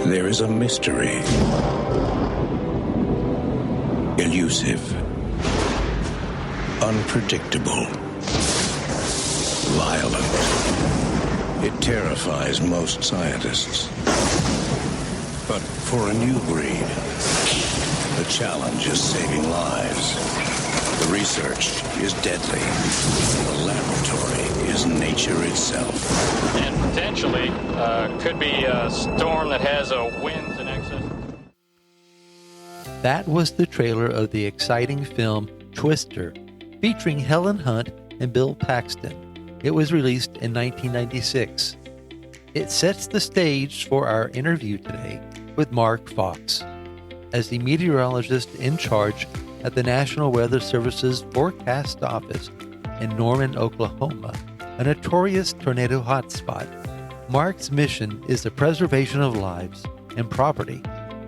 There is a mystery. Elusive. Unpredictable. Violent. It terrifies most scientists. But for a new breed, the challenge is saving lives. The research is deadly. The laboratory is nature itself. And potentially could be a storm that has winds in excess. That was the trailer of the exciting film Twister, featuring Helen Hunt and Bill Paxton. It was released in 1996. It sets the stage for our interview today with Mark Fox. As the meteorologist in charge at the National Weather Service's Forecast Office in Norman, Oklahoma, a notorious tornado hotspot, Mark's mission is the preservation of lives and property.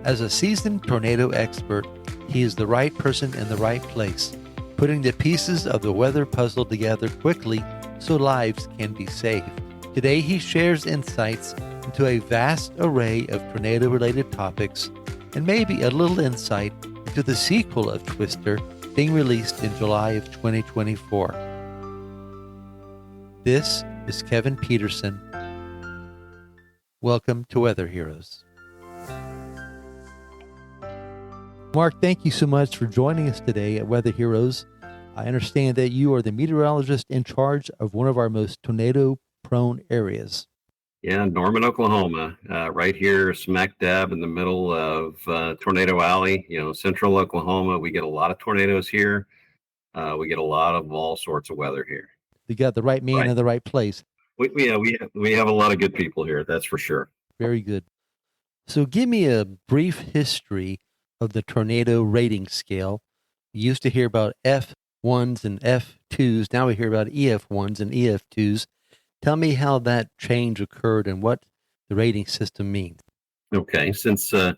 As a seasoned tornado expert, he is the right person in the right place, putting the pieces of the weather puzzle together quickly so lives can be saved. Today he shares insights into a vast array of tornado-related topics and maybe a little insight into the sequel of Twister being released in July of 2024. This is Kevin Peterson. Welcome to Weather Heroes. Mark, thank you so much for joining us today at Weather Heroes. I understand that you are the meteorologist in charge of one of our most tornado-prone areas. Yeah, Norman, Oklahoma, right here, smack dab in the middle of Tornado Alley, central Oklahoma. We get a lot of tornadoes here. We get a lot of all sorts of weather here. You got the right man in the right place. We have a lot of good people here, that's for sure. Very good. So give me a brief history of the tornado rating scale. We used to hear about F1s and F2s. Now we hear about EF1s and EF2s. Tell me how that change occurred and what the rating system means. Okay, since I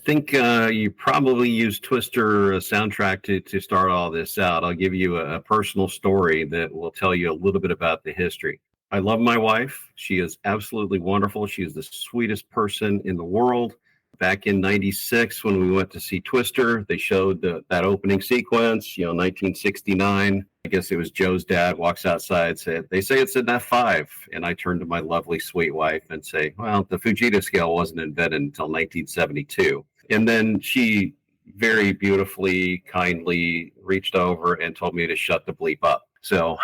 think you probably used Twister soundtrack to start all this out, I'll give you a personal story that will tell you a little bit about the history. I love my wife. She is absolutely wonderful. She is the sweetest person in the world. Back in 96, when we went to see Twister, they showed that opening sequence, 1969. I guess it was Joe's dad walks outside, said, "They say it's an F5." And I turned to my lovely, sweet wife and say, "Well, the Fujita scale wasn't invented until 1972. And then she very beautifully, kindly reached over and told me to shut the bleep up. So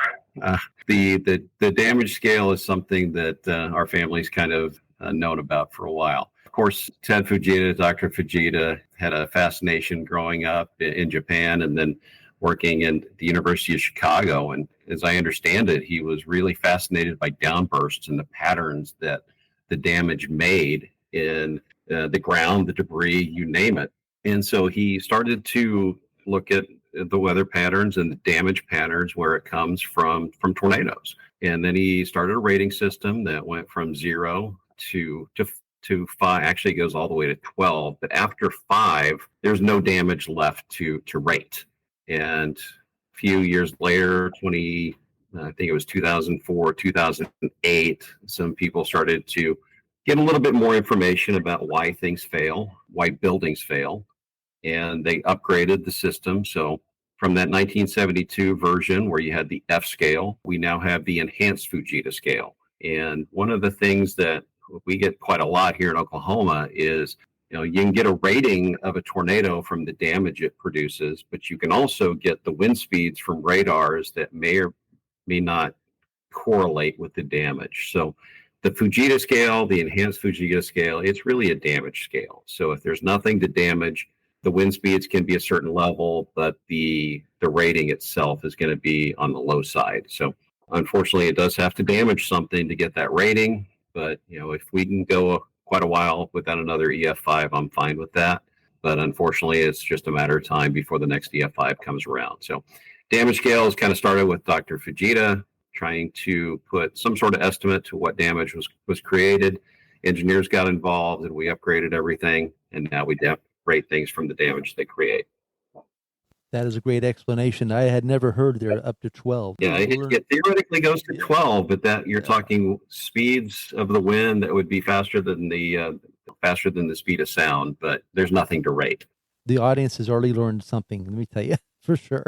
the damage scale is something that our family's kind of known about for a while. Of course, Ted Fujita, Dr. Fujita, had a fascination growing up in Japan and then working in the University of Chicago. And as I understand it, he was really fascinated by downbursts and the patterns that the damage made in the ground, the debris, you name it. And so he started to look at the weather patterns and the damage patterns where it comes from tornadoes. And then he started a rating system that went from 0 to 5, actually it goes all the way to 12, but after 5, there's no damage left to rate. And a few years later, I think it was 2004, 2008, some people started to get a little bit more information about why things fail, why buildings fail, and they upgraded the system. So from that 1972 version where you had the F scale, we now have the enhanced Fujita scale. And one of the things that we get quite a lot here in Oklahoma is, you can get a rating of a tornado from the damage it produces, but you can also get the wind speeds from radars that may or may not correlate with the damage. So the Fujita scale, the enhanced Fujita scale, it's really a damage scale. So if there's nothing to damage, the wind speeds can be a certain level, but the rating itself is going to be on the low side. So unfortunately, it does have to damage something to get that rating. But, if we can go quite a while without another EF5, I'm fine with that. But unfortunately, it's just a matter of time before the next EF5 comes around. So damage scales kind of started with Dr. Fujita, trying to put some sort of estimate to what damage was created. Engineers got involved and we upgraded everything. And now we rate things from the damage they create. That is a great explanation. I had never heard there up to 12. Yeah, it theoretically goes to 12, but that you're talking speeds of the wind that would be faster than the speed of sound, but there's nothing to rate. The audience has already learned something, let me tell you, for sure.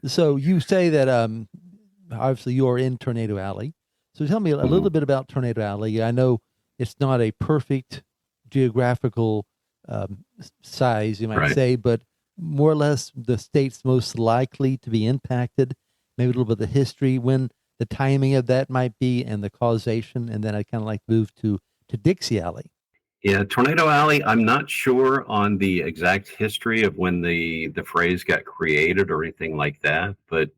So you say that obviously you're in Tornado Alley. So tell me a little bit about Tornado Alley. I know it's not a perfect geographical size, you might say, but more or less the state's most likely to be impacted, maybe a little bit of the history, when the timing of that might be, and the causation, and then I'd kind of like to move to Dixie Alley. Yeah, Tornado Alley, I'm not sure on the exact history of when the phrase got created or anything like that, but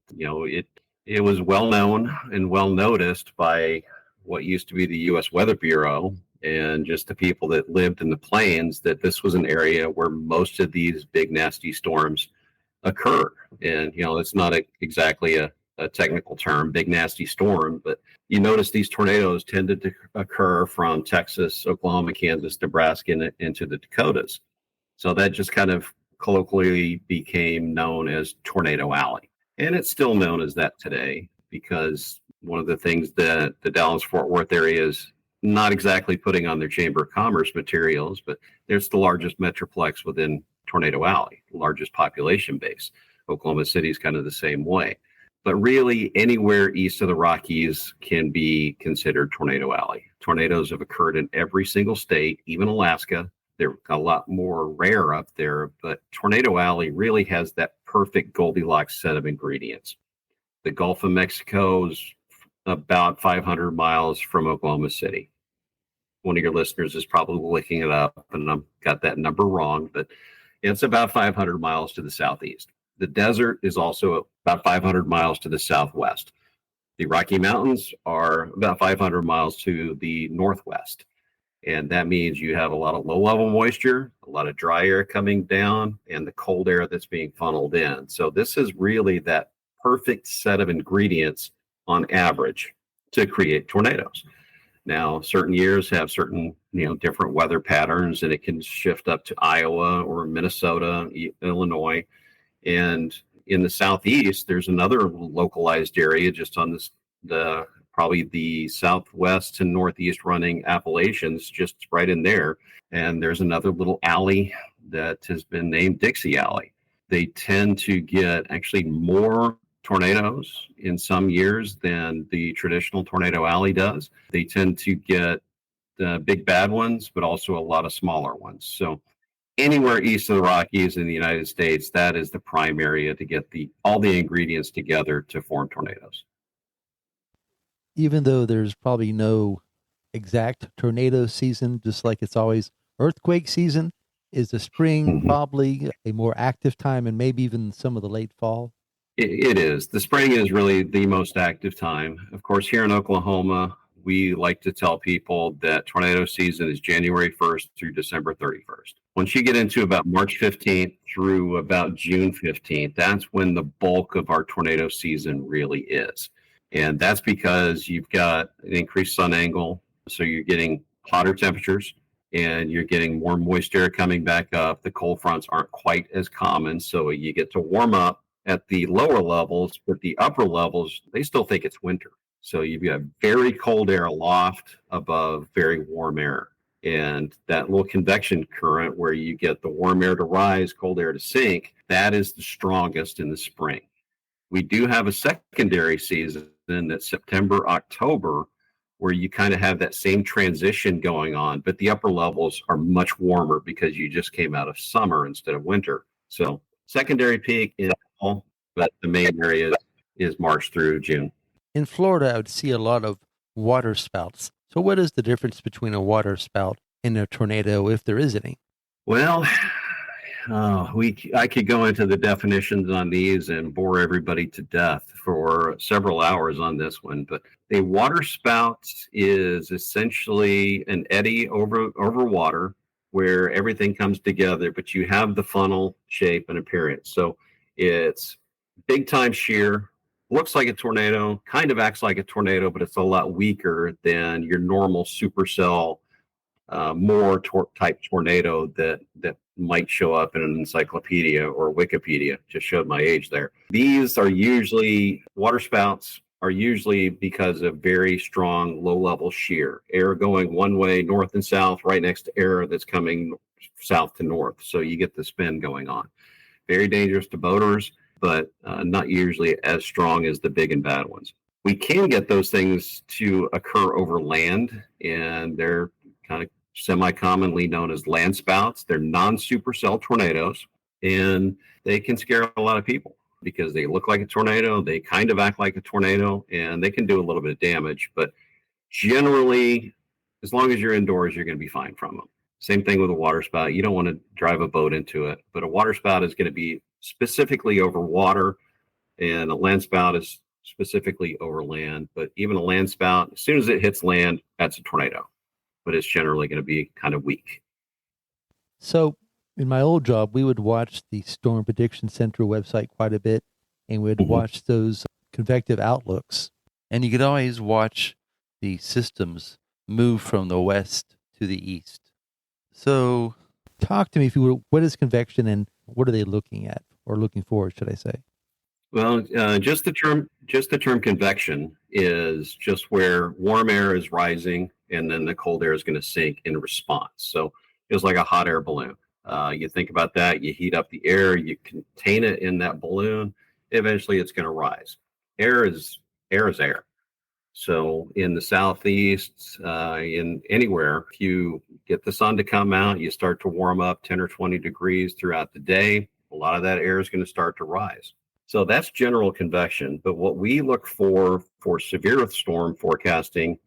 it was well known and well noticed by what used to be the U.S. Weather Bureau and just the people that lived in the plains, that this was an area where most of these big nasty storms occur. And it's not exactly a technical term, big nasty storm, but you notice these tornadoes tended to occur from Texas, Oklahoma, Kansas, Nebraska, and into the Dakotas. So that just kind of colloquially became known as Tornado Alley. And it's still known as that today, because one of the things that the Dallas-Fort Worth area is not exactly putting on their Chamber of Commerce materials, but there's the largest metroplex within Tornado Alley, the largest population base. Oklahoma City is kind of the same way. But really, anywhere east of the Rockies can be considered Tornado Alley. Tornadoes have occurred in every single state, even Alaska. They're a lot more rare up there, but Tornado Alley really has that perfect Goldilocks set of ingredients. The Gulf of Mexico is about 500 miles from Oklahoma City. One of your listeners is probably looking it up, and I've got that number wrong, but it's about 500 miles to the southeast. The desert is also about 500 miles to the southwest. The Rocky Mountains are about 500 miles to the northwest. And that means you have a lot of low-level moisture, a lot of dry air coming down, and the cold air that's being funneled in. So this is really that perfect set of ingredients on average to create tornadoes. Now, certain years have certain, different weather patterns, and it can shift up to Iowa or Minnesota, Illinois. And in the southeast, there's another localized area just on probably the southwest to northeast running Appalachians, just right in there. And there's another little alley that has been named Dixie Alley. They tend to get actually more tornadoes in some years than the traditional Tornado Alley does. They tend to get the big bad ones, but also a lot of smaller ones. So anywhere east of the Rockies in the United States, that is the prime area to get all the ingredients together to form tornadoes. Even though there's probably no exact tornado season, just like it's always earthquake season, is the spring probably a more active time, and maybe even some of the late fall? It is. The spring is really the most active time. Of course, here in Oklahoma, we like to tell people that tornado season is January 1st through December 31st. Once you get into about March 15th through about June 15th, that's when the bulk of our tornado season really is. And that's because you've got an increased sun angle, so you're getting hotter temperatures and you're getting more moist air coming back up. The cold fronts aren't quite as common, so you get to warm up at the lower levels, but the upper levels, they still think it's winter. So you've got very cold air aloft above very warm air. And that little convection current where you get the warm air to rise, cold air to sink, that is the strongest in the spring. We do have a secondary season that's September, October, where you kind of have that same transition going on, but the upper levels are much warmer because you just came out of summer instead of winter. So secondary peak is fall, but the main area is March through June. In Florida, I would see a lot of water spouts. So what is the difference between a water spout and a tornado, if there is any? Well, I could go into the definitions on these and bore everybody to death for several hours on this one, but a water spout is essentially an eddy over water where everything comes together, but you have the funnel shape and appearance. So it's big time shear, looks like a tornado, kind of acts like a tornado, but it's a lot weaker than your normal supercell type tornado that might show up in an encyclopedia or Wikipedia. Just showed my age there. These are usually, water spouts are usually because of very strong low-level shear. Air going one way, north and south, right next to air that's coming south to north. So you get the spin going on. Very dangerous to boaters, but not usually as strong as the big and bad ones. We can get those things to occur over land, and they're kind of semi-commonly known as land spouts. They're non-supercell tornadoes, and they can scare a lot of people because they look like a tornado, they kind of act like a tornado, and they can do a little bit of damage. But generally, as long as you're indoors, you're going to be fine from them. Same thing with a water spout. You don't want to drive a boat into it, but a water spout is going to be specifically over water, and a land spout is specifically over land. But even a land spout, as soon as it hits land, that's a tornado, but it's generally going to be kind of weak. So in my old job, we would watch the Storm Prediction Center website quite a bit, and we'd watch those convective outlooks. And you could always watch the systems move from the west to the east. So talk to me, if you would, what is convection and what are they looking at, or looking for, should I say? Well, just the term convection is just where warm air is rising and then the cold air is going to sink in response. So it's like a hot air balloon. You think about that, you heat up the air, you contain it in that balloon, eventually it's going to rise. Air is air. So in the southeast, in anywhere, if you get the sun to come out, you start to warm up 10 or 20 degrees throughout the day, a lot of that air is going to start to rise. So that's general convection. But what we look for severe storm forecasting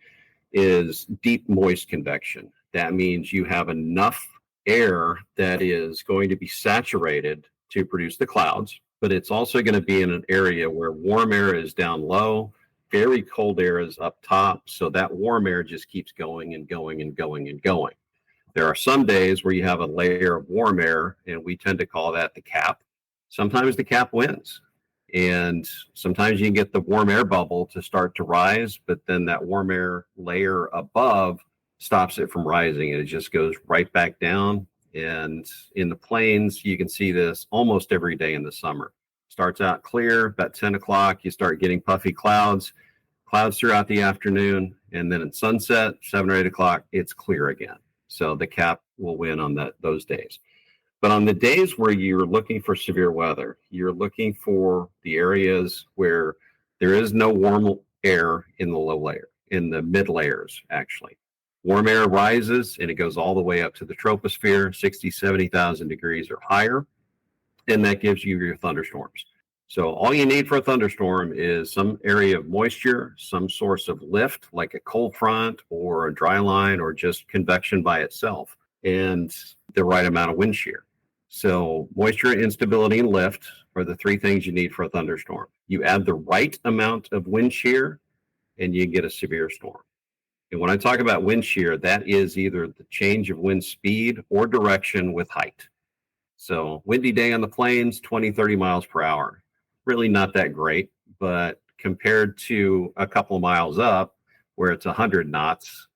is deep moist convection. That means you have enough air that is going to be saturated to produce the clouds, but it's also going to be in an area where warm air is down low, very cold air is up top. So that warm air just keeps going and going and going and going. There are some days where you have a layer of warm air, and we tend to call that the cap. Sometimes the cap wins. And sometimes you can get the warm air bubble to start to rise, but then that warm air layer above stops it from rising, and it just goes right back down. And in the plains, you can see this almost every day in the summer. Starts out clear, about 10 o'clock, you start getting puffy clouds throughout the afternoon, and then at sunset, 7 or 8 o'clock, it's clear again. So the cap will win on those days. But on the days where you're looking for severe weather, you're looking for the areas where there is no warm air in the low layer, in the mid layers, actually. Warm air rises and it goes all the way up to the troposphere, 60, 70,000 degrees or higher. And that gives you your thunderstorms. So all you need for a thunderstorm is some area of moisture, some source of lift, like a cold front or a dry line or just convection by itself, and the right amount of wind shear. So moisture, instability, and lift are the three things you need for a thunderstorm. You add the right amount of wind shear and you get a severe storm. And when I talk about wind shear, that is either the change of wind speed or direction with height. So windy day on the plains, 20, 30 miles per hour. Really not that great, but compared to a couple of miles up where it's 100 knots,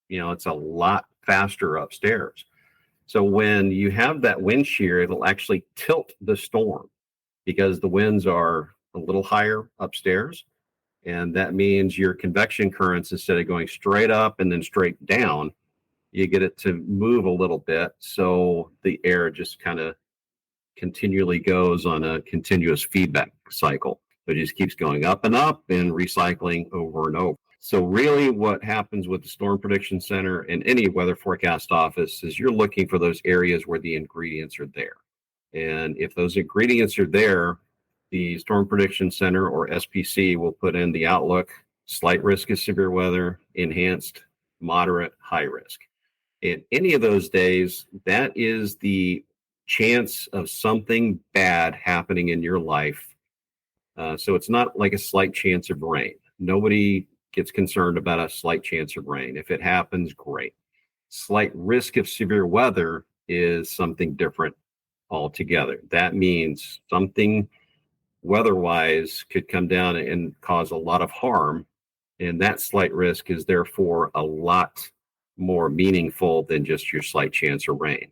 it's a lot faster upstairs. So when you have that wind shear, it'll actually tilt the storm because the winds are a little higher upstairs. And that means your convection currents, instead of going straight up and then straight down, you get it to move a little bit. So the air just kind of continually goes on a continuous feedback cycle. It just keeps going up and recycling over and over. So really what happens with the Storm Prediction Center and any weather forecast office is you're looking for those areas where the ingredients are there. And if those ingredients are there, the Storm Prediction Center or SPC will put in the outlook, slight risk of severe weather, enhanced, moderate, high risk. And any of those days, that is the chance of something bad happening in your life. So it's not like a slight chance of rain. Nobody gets concerned about a slight chance of rain. If it happens, great. Slight risk of severe weather is something different altogether. That means something weather-wise could come down and cause a lot of harm, and that slight risk is therefore a lot more meaningful than just your slight chance of rain.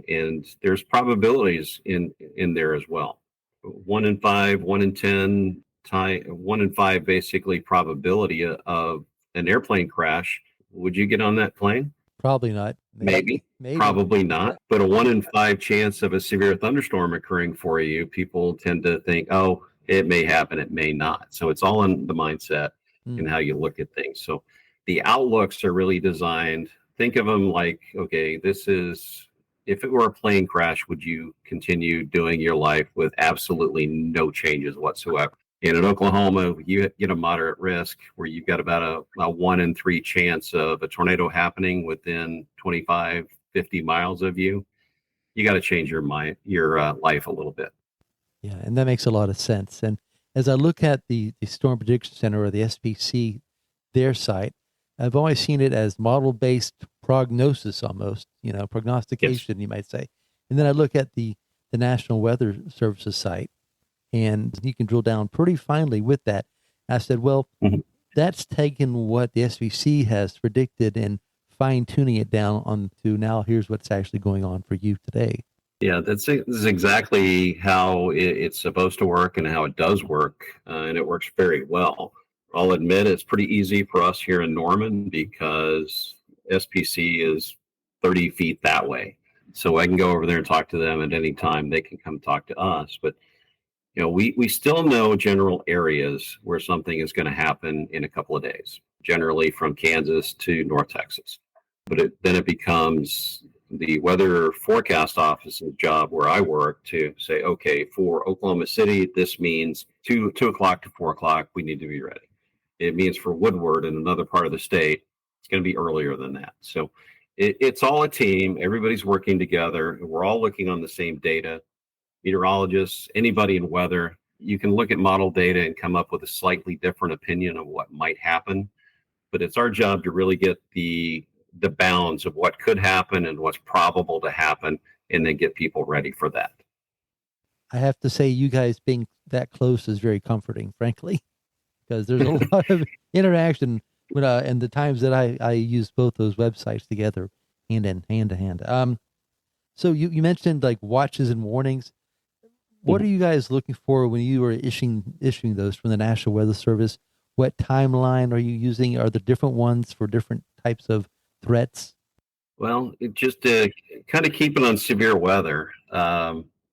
And there's probabilities in there as well. 1 in 5, 1 in 10, 1 in 5 basically probability of an airplane crash. Would you get on that plane? Probably not. Maybe. Probably not. But a 1 in 5 chance of a severe thunderstorm occurring for you, people tend to think, oh, it may happen, it may not. So it's all in the mindset and how you look at things. So the outlooks are really designed. Think of them like, okay, this is, if it were a plane crash, would you continue doing your life with absolutely no changes whatsoever? And in Oklahoma, you get a moderate risk where you've got about a 1 in 3 chance of a tornado happening within 25, 50 miles of you. You got to change your life a little bit. Yeah, and that makes a lot of sense. And as I look at the Storm Prediction Center, or the SPC, their site, I've always seen it as model-based prognosis almost, prognostication, yes, you might say. And then I look at the National Weather Service's site, and you can drill down pretty finely with that. I said, well, that's taken what the SPC has predicted and fine-tuning it down on to now here's what's actually going on for you today. Yeah, this is exactly how it's supposed to work and how it does work, and it works very well. I'll admit it's pretty easy for us here in Norman because SPC is 30 feet that way. So I can go over there and talk to them at any time. They can come talk to us. But, we still know general areas where something is going to happen in a couple of days, generally from Kansas to North Texas. But then it becomes the weather forecast office's job where I work to say, okay, for Oklahoma City, this means 2 o'clock to 4 o'clock, we need to be ready. It means for Woodward in another part of the state, it's going to be earlier than that. So it's all a team. Everybody's working together. We're all looking on the same data. Meteorologists, anybody in weather, you can look at model data and come up with a slightly different opinion of what might happen. But it's our job to really get the bounds of what could happen and what's probable to happen, and then get people ready for that. I have to say, you guys being that close is very comforting, frankly, because there's a lot of interaction and the times that I use both those websites together, hand to hand. So you mentioned like watches and warnings. What are you guys looking for when you are issuing those from the National Weather Service? What timeline are you using? Are there different ones for different types of threats? Well, just to kind of keep it on severe weather,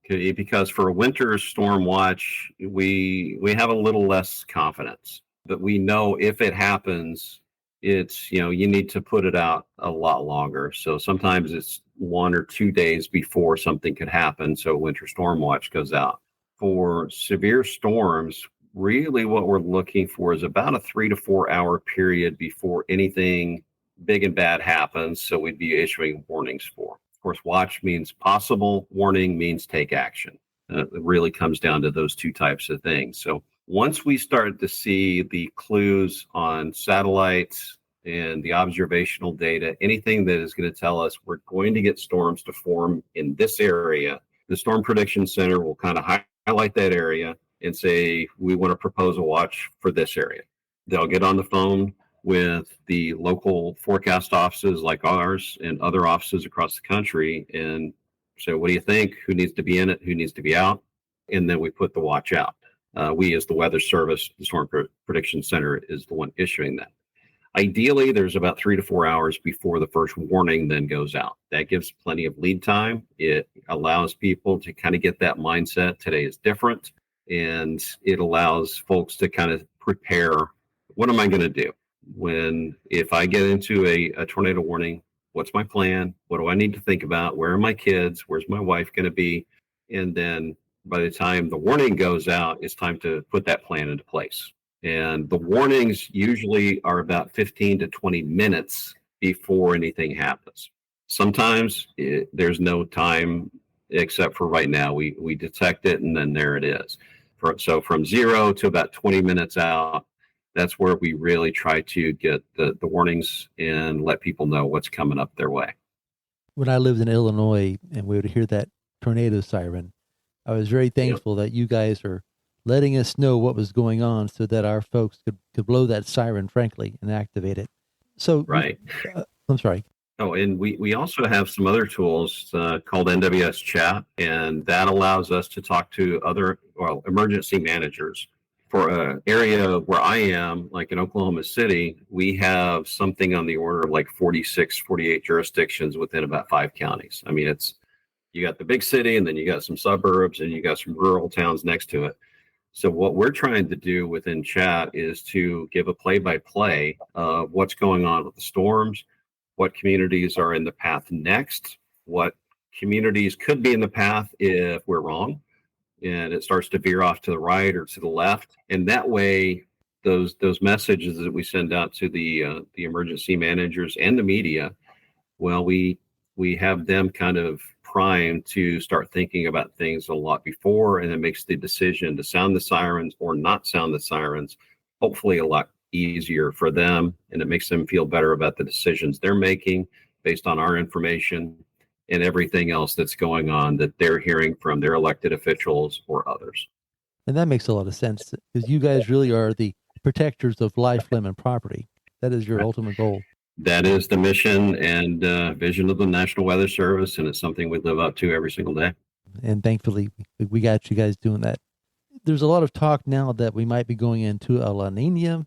because for a winter storm watch, we have a little less confidence. But we know if it happens, it's, you need to put it out a lot longer. So sometimes it's 1 or 2 days before something could happen. So winter storm watch goes out. For severe storms, really what we're looking for is about a 3 to 4 hour period before anything big and bad happens. So we'd be issuing warnings for. Of course, watch means possible, warning means take action. It really comes down to those two types of things. So once we start to see the clues on satellites and the observational data, anything that is going to tell us we're going to get storms to form in this area, the Storm Prediction Center will kind of highlight that area and say, we want to propose a watch for this area. They'll get on the phone with the local forecast offices like ours and other offices across the country and say, what do you think? Who needs to be in it? Who needs to be out? And then we put the watch out. We, as the Weather Service, the Storm Prediction Center, is the one issuing that. Ideally, there's about 3 to 4 hours before the first warning then goes out. That gives plenty of lead time. It allows people to kind of get that mindset. Today is different. And it allows folks to kind of prepare. What am I going to do? If I get into a tornado warning, what's my plan? What do I need to think about? Where are my kids? Where's my wife going to be? And then by the time the warning goes out, it's time to put that plan into place. And the warnings usually are about 15 to 20 minutes before anything happens. Sometimes there's no time except for right now. We detect it and then there it is. So from 0 to about 20 minutes out, that's where we really try to get the warnings and let people know what's coming up their way. When I lived in Illinois and we would hear that tornado siren, I was very thankful that you guys are letting us know what was going on so that our folks could blow that siren, frankly, and activate it. So, right. I'm sorry. Oh, and we also have some other tools called NWS Chat, and that allows us to talk to other, well, emergency managers. For an area where I am, like in Oklahoma City, we have something on the order of like 46, 48 jurisdictions within about 5 counties. I mean, you got the big city, and then you got some suburbs, and you got some rural towns next to it. So what we're trying to do within chat is to give a play-by-play of what's going on with the storms, what communities are in the path next, what communities could be in the path if we're wrong, and it starts to veer off to the right or to the left. And that way, those messages that we send out to the emergency managers and the media, well, we have them kind of primed to start thinking about things a lot before, and it makes the decision to sound the sirens or not sound the sirens hopefully a lot easier for them, and it makes them feel better about the decisions they're making based on our information and everything else that's going on that they're hearing from their elected officials or others. And that makes a lot of sense because you guys really are the protectors of life, limb, and property. That is your ultimate goal. That is the mission and vision of the National Weather Service, and it's something we live up to every single day. And thankfully, we got you guys doing that. There's a lot of talk now that we might be going into a La Nina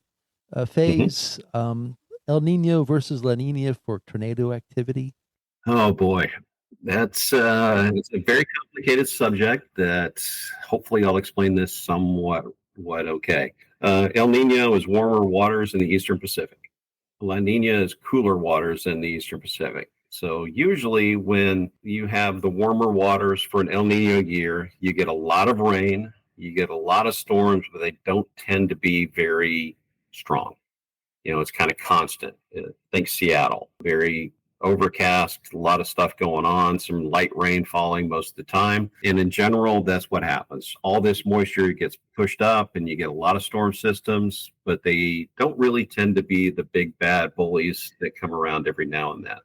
phase. El Nino versus La Nina for tornado activity. Oh boy, it's a very complicated subject that hopefully I'll explain this somewhat okay. El Nino is warmer waters in the Eastern Pacific. La Nina is cooler waters in the Eastern Pacific. So usually when you have the warmer waters for an El Nino year, you get a lot of rain, you get a lot of storms, but they don't tend to be very strong. You know, it's kind of constant. Think Seattle, very overcast, a lot of stuff going on, some light rain falling most of the time. And in general, that's what happens. All this moisture gets pushed up and you get a lot of storm systems, but they don't really tend to be the big bad bullies that come around every now and then.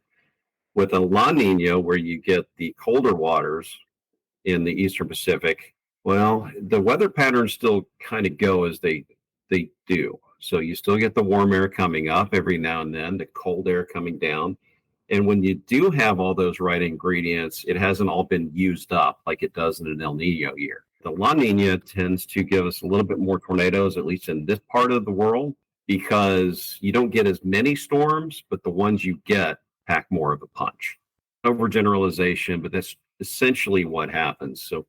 With a La Nina, where you get the colder waters in the Eastern Pacific, well, the weather patterns still kind of go as they do. So you still get the warm air coming up every now and then, the cold air coming down. And when you do have all those right ingredients, it hasn't all been used up like it does in an El Nino year. The La Nina tends to give us a little bit more tornadoes, at least in this part of the world, because you don't get as many storms, but the ones you get pack more of a punch. Overgeneralization, but that's essentially what happens. So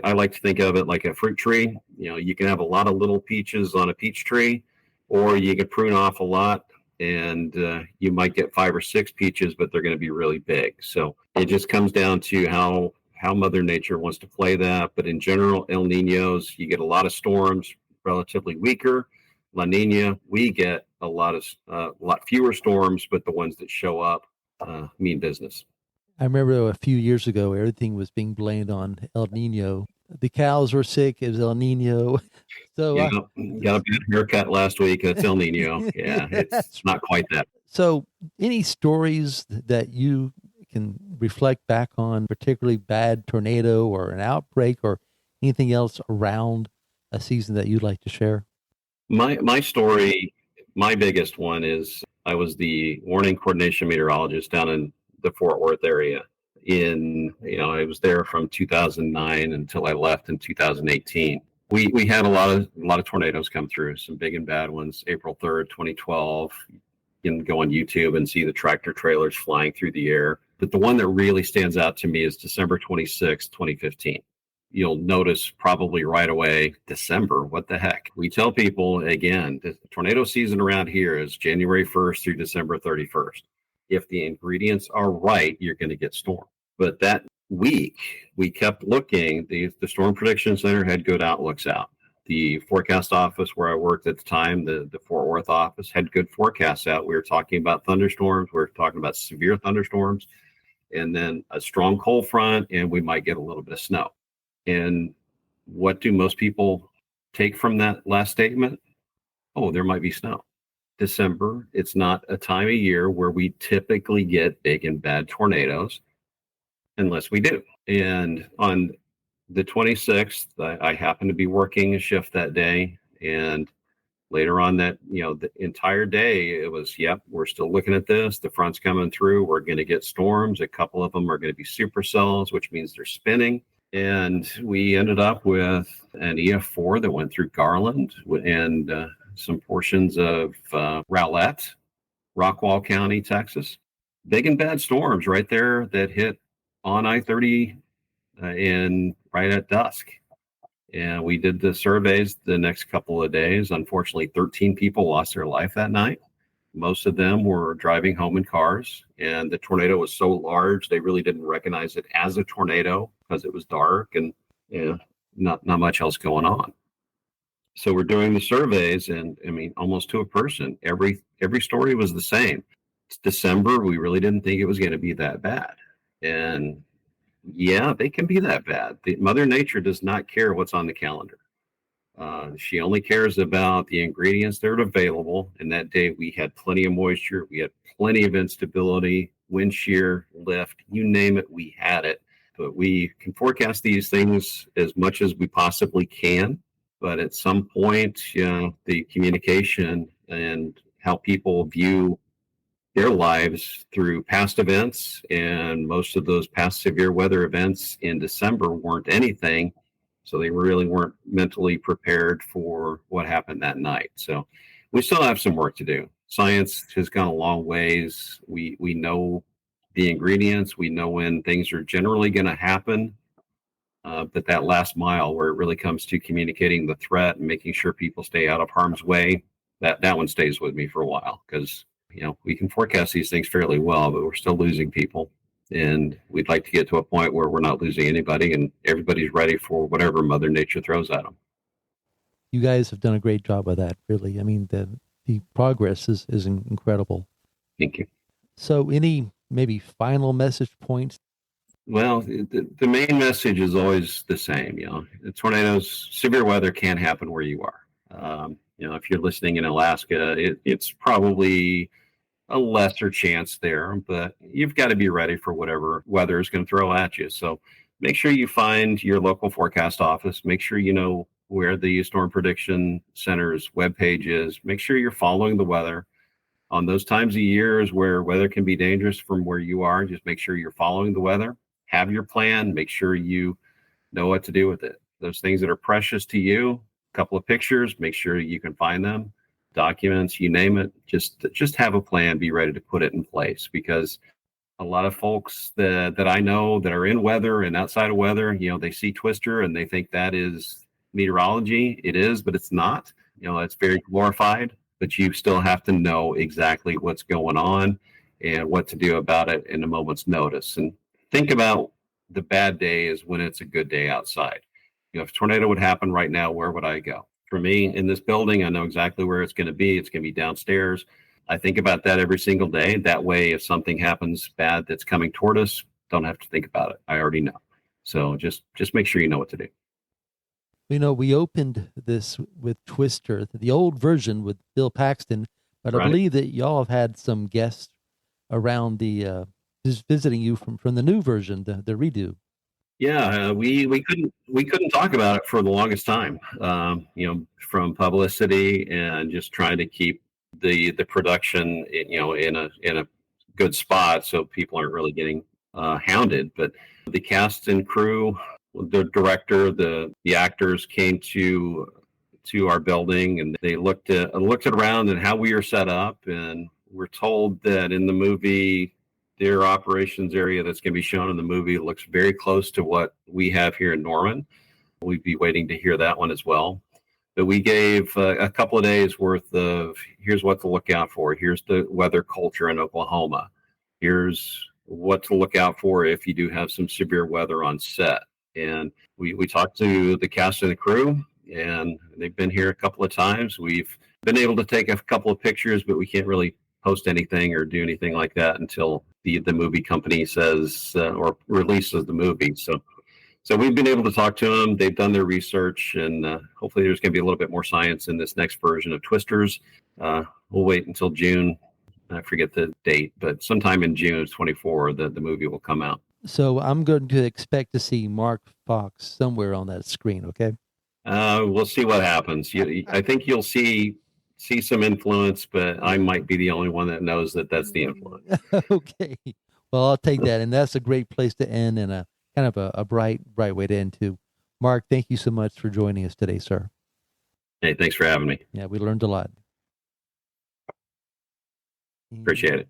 I like to think of it like a fruit tree. You know, you can have a lot of little peaches on a peach tree, or you can prune off a lot, and you might get 5 or 6 peaches, but they're going to be really big. So it just comes down to how Mother Nature wants to play that. But in general, El Ninos, you get a lot of storms, relatively weaker. La Nina, we get a lot fewer storms, but the ones that show up mean business. I remember a few years ago, everything was being blamed on El Nino. The cows were sick. It was El Nino. So got a bad haircut last week. It's El Nino. Yeah, it's not quite that. So any stories that you can reflect back on, particularly bad tornado or an outbreak or anything else around a season that you'd like to share? My story, my biggest one is I was the Warning Coordination Meteorologist down in the Fort Worth area. I was there from 2009 until I left in 2018. We had a lot of tornadoes come through, some big and bad ones. April 3rd, 2012. You can go on YouTube and see the tractor trailers flying through the air. But the one that really stands out to me is December 26th, 2015. You'll notice probably right away, December, what the heck? We tell people, again, the tornado season around here is January 1st through December 31st. If the ingredients are right, you're going to get storm. But that week, we kept looking. The Storm Prediction Center had good outlooks out. The forecast office where I worked at the time, the Fort Worth office, had good forecasts out. We were talking about thunderstorms. We were talking about severe thunderstorms, and then a strong cold front, and we might get a little bit of snow. And what do most people take from that last statement? Oh, there might be snow. December, it's not a time of year where we typically get big and bad tornadoes unless we do. And on the 26th, I happened to be working a shift that day, and Later on that, the entire day, it was, yep, we're still looking at this. The front's coming through. We're going to get storms. A couple of them are going to be supercells, which means they're spinning. And we ended up with an EF4 that went through Garland and some portions of Rowlett, Rockwall County, Texas. Big and bad storms right there that hit on I-30 right at dusk. And we did the surveys the next couple of days. Unfortunately, 13 people lost their life that night. Most of them were driving home in cars, and the tornado was so large they really didn't recognize it as a tornado because it was dark and not much else going on. So we're doing the surveys, and I mean, almost to a person, every story was the same. It's December. We really didn't think it was going to be that bad, and yeah, they can be that bad. Mother Nature does not care what's on the calendar. She only cares about the ingredients that are available. And that day we had plenty of moisture. We had plenty of instability, wind shear, lift, you name it, we had it. But we can forecast these things as much as we possibly can. But at some point, the communication and how people view their lives through past events, and most of those past severe weather events in December weren't anything, so they really weren't mentally prepared for what happened that night. So we still have some work to do. Science has gone a long ways. We know the ingredients. We know when things are generally going to happen, but that last mile where it really comes to communicating the threat and making sure people stay out of harm's way, that one stays with me for a while, because we can forecast these things fairly well, but we're still losing people. And we'd like to get to a point where we're not losing anybody and everybody's ready for whatever Mother Nature throws at them. You guys have done a great job of that, really. I mean, the progress is incredible. Thank you. So any maybe final message points? Well, the main message is always the same. The tornadoes, severe weather can't happen where you are. If you're listening in Alaska, it's probably a lesser chance there, but you've got to be ready for whatever weather is going to throw at you. So make sure you find your local forecast office. Make sure you know where the Storm Prediction Center's webpage is. Make sure you're following the weather. On those times of years where weather can be dangerous from where you are, just make sure you're following the weather. Have your plan. Make sure you know what to do with it. Those things that are precious to you, a couple of pictures, make sure you can find them. Documents, you name it, just have a plan, be ready to put it in place, because a lot of folks that I know that are in weather and outside of weather, they see Twister and they think that is meteorology. It is, but it's not. It's very glorified, but you still have to know exactly what's going on and what to do about it in a moment's notice. And think about the bad days when it's a good day outside. If a tornado would happen right now, where would I go? For me, in this building, I know exactly where it's going to be. It's going to be downstairs. I think about that every single day. That way, if something happens bad that's coming toward us, don't have to think about it. I already know. So just make sure you know what to do. We opened this with Twister, the old version with Bill Paxton, but I believe that y'all have had some guests around just visiting you from the new version, the redo. Yeah, we couldn't talk about it for the longest time, from publicity and just trying to keep the production, in a good spot so people aren't really getting hounded. But the cast and crew, the director, the actors came to our building, and they looked around and how we are set up, and we're told that in the movie, their operations area that's going to be shown in the movie looks very close to what we have here in Norman. We'd be waiting to hear that one as well. But we gave a couple of days worth of, here's what to look out for. Here's the weather culture in Oklahoma. Here's what to look out for if you do have some severe weather on set. And we talked to the cast and the crew, and they've been here a couple of times. We've been able to take a couple of pictures, but we can't really post anything or do anything like that until the movie company says or releases the movie. So we've been able to talk to them. They've done their research, and hopefully there's going to be a little bit more science in this next version of Twisters. We'll wait until June. I forget the date, but sometime in June of 24, the movie will come out. So I'm going to expect to see Mark Fox somewhere on that screen, okay? We'll see what happens. I think you'll see see some influence, but I might be the only one that knows that that's the influence. Okay. Well, I'll take that. And that's a great place to end, and a kind of a bright way to end too. Mark, thank you so much for joining us today, sir. Hey, thanks for having me. Yeah, we learned a lot. Appreciate it.